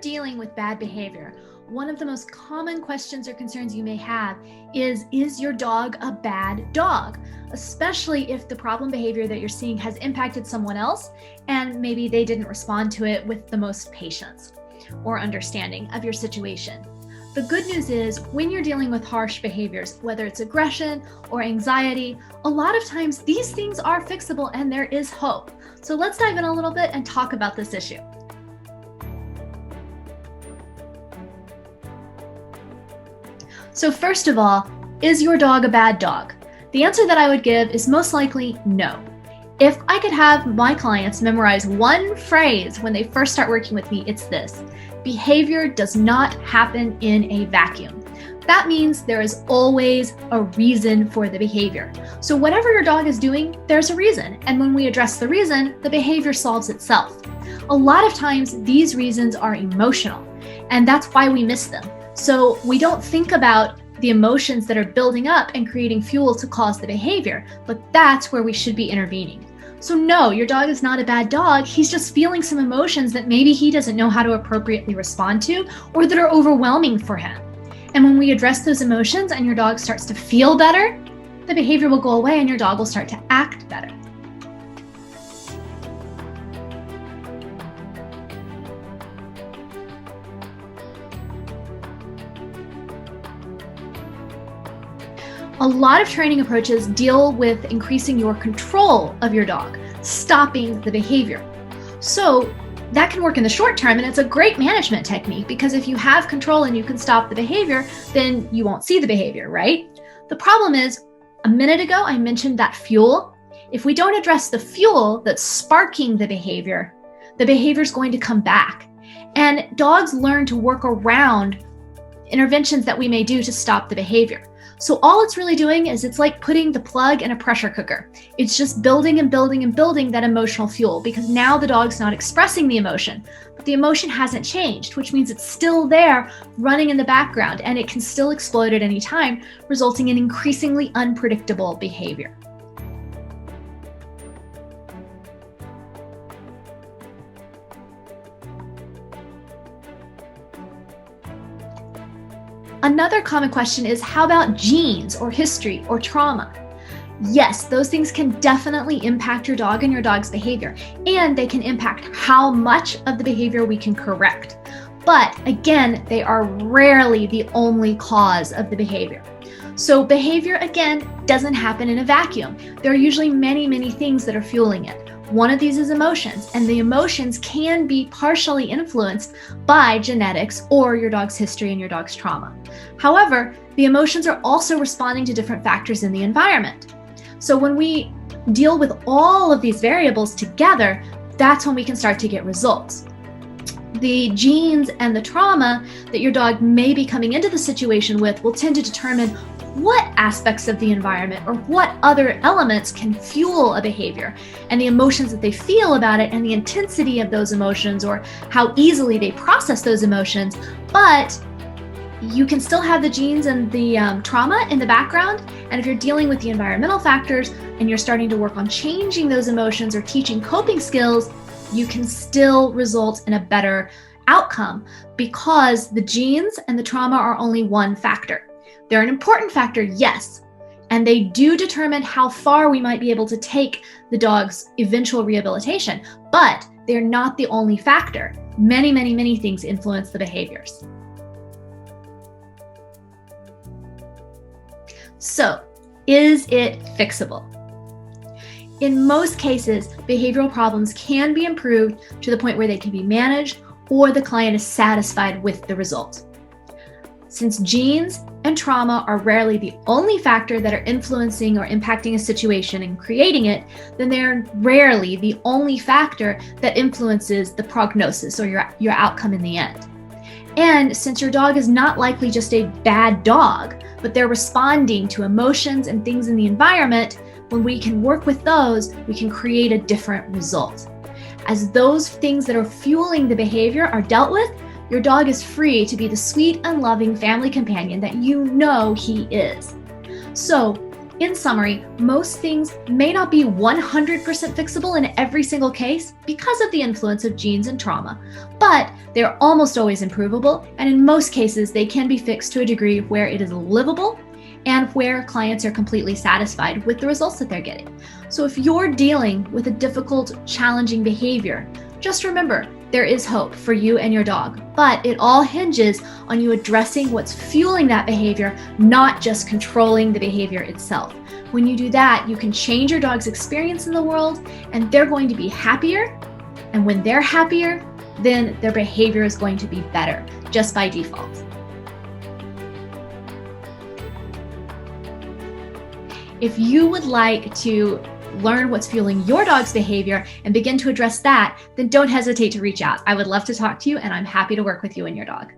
dealing with bad behavior, one of the most common questions or concerns you may have is your dog a bad dog? Especially if the problem behavior that you're seeing has impacted someone else and maybe they didn't respond to it with the most patience or understanding of your situation. The good news is when you're dealing with harsh behaviors, whether it's aggression or anxiety, a lot of times these things are fixable and there is hope. So let's dive in a little bit and talk about this issue. So first of all, is your dog a bad dog? The answer that I would give is most likely no. If I could have my clients memorize one phrase when they first start working with me, it's this: behavior does not happen in a vacuum. That means there is always a reason for the behavior. So whatever your dog is doing, there's a reason. And when we address the reason, the behavior solves itself. A lot of times these reasons are emotional, and that's why we miss them. So we don't think about the emotions that are building up and creating fuel to cause the behavior, but that's where we should be intervening. So no, your dog is not a bad dog. He's just feeling some emotions that maybe he doesn't know how to appropriately respond to, or that are overwhelming for him. And when we address those emotions and your dog starts to feel better, the behavior will go away and your dog will start to act better. A lot of training approaches deal with increasing your control of your dog, stopping the behavior. So that can work in the short term, and it's a great management technique because if you have control and you can stop the behavior, then you won't see the behavior, right? The problem is, a minute ago, I mentioned that fuel. If we don't address the fuel that's sparking the behavior is going to come back. And dogs learn to work around interventions that we may do to stop the behavior. So all it's really doing is it's like putting the plug in a pressure cooker. It's just building and building and building that emotional fuel because now the dog's not expressing the emotion, but the emotion hasn't changed, which means it's still there running in the background and it can still explode at any time, resulting in increasingly unpredictable behavior. Another common question is, how about genes or history or trauma? Yes, those things can definitely impact your dog and your dog's behavior, and they can impact how much of the behavior we can correct. But again, they are rarely the only cause of the behavior. So behavior, again, doesn't happen in a vacuum. There are usually many, many things that are fueling it. One of these is emotions, and the emotions can be partially influenced by genetics or your dog's history and your dog's trauma. However, the emotions are also responding to different factors in the environment. So when we deal with all of these variables together, that's when we can start to get results. The genes and the trauma that your dog may be coming into the situation with will tend to determine what aspects of the environment or what other elements can fuel a behavior, and the emotions that they feel about it and the intensity of those emotions or how easily they process those emotions. But you can still have the genes and the trauma in the background, and if you're dealing with the environmental factors and you're starting to work on changing those emotions or teaching coping skills, you can still result in a better outcome because the genes and the trauma are only one factor. They're an important factor, yes, and they do determine how far we might be able to take the dog's eventual rehabilitation, but they're not the only factor. Many, many, many things influence the behaviors. So, is it fixable? In most cases, behavioral problems can be improved to the point where they can be managed or the client is satisfied with the result. Since genes and trauma are rarely the only factor that are influencing or impacting a situation and creating it, then they're rarely the only factor that influences the prognosis or your outcome in the end. And since your dog is not likely just a bad dog, but they're responding to emotions and things in the environment, when we can work with those, we can create a different result. As those things that are fueling the behavior are dealt with, your dog is free to be the sweet and loving family companion that you know he is. So In summary, most things may not be 100% fixable in every single case because of the influence of genes and trauma, but they're almost always improvable, and in most cases, they can be fixed to a degree where it is livable and where clients are completely satisfied with the results that they're getting. So if you're dealing with a difficult, challenging behavior, just remember, there is hope for you and your dog, but it all hinges on you addressing what's fueling that behavior, not just controlling the behavior itself. When you do that, you can change your dog's experience in the world, and they're going to be happier. And when they're happier, then their behavior is going to be better, just by default. If you would like to learn what's fueling your dog's behavior and begin to address that, then don't hesitate to reach out. I would love to talk to you, and I'm happy to work with you and your dog.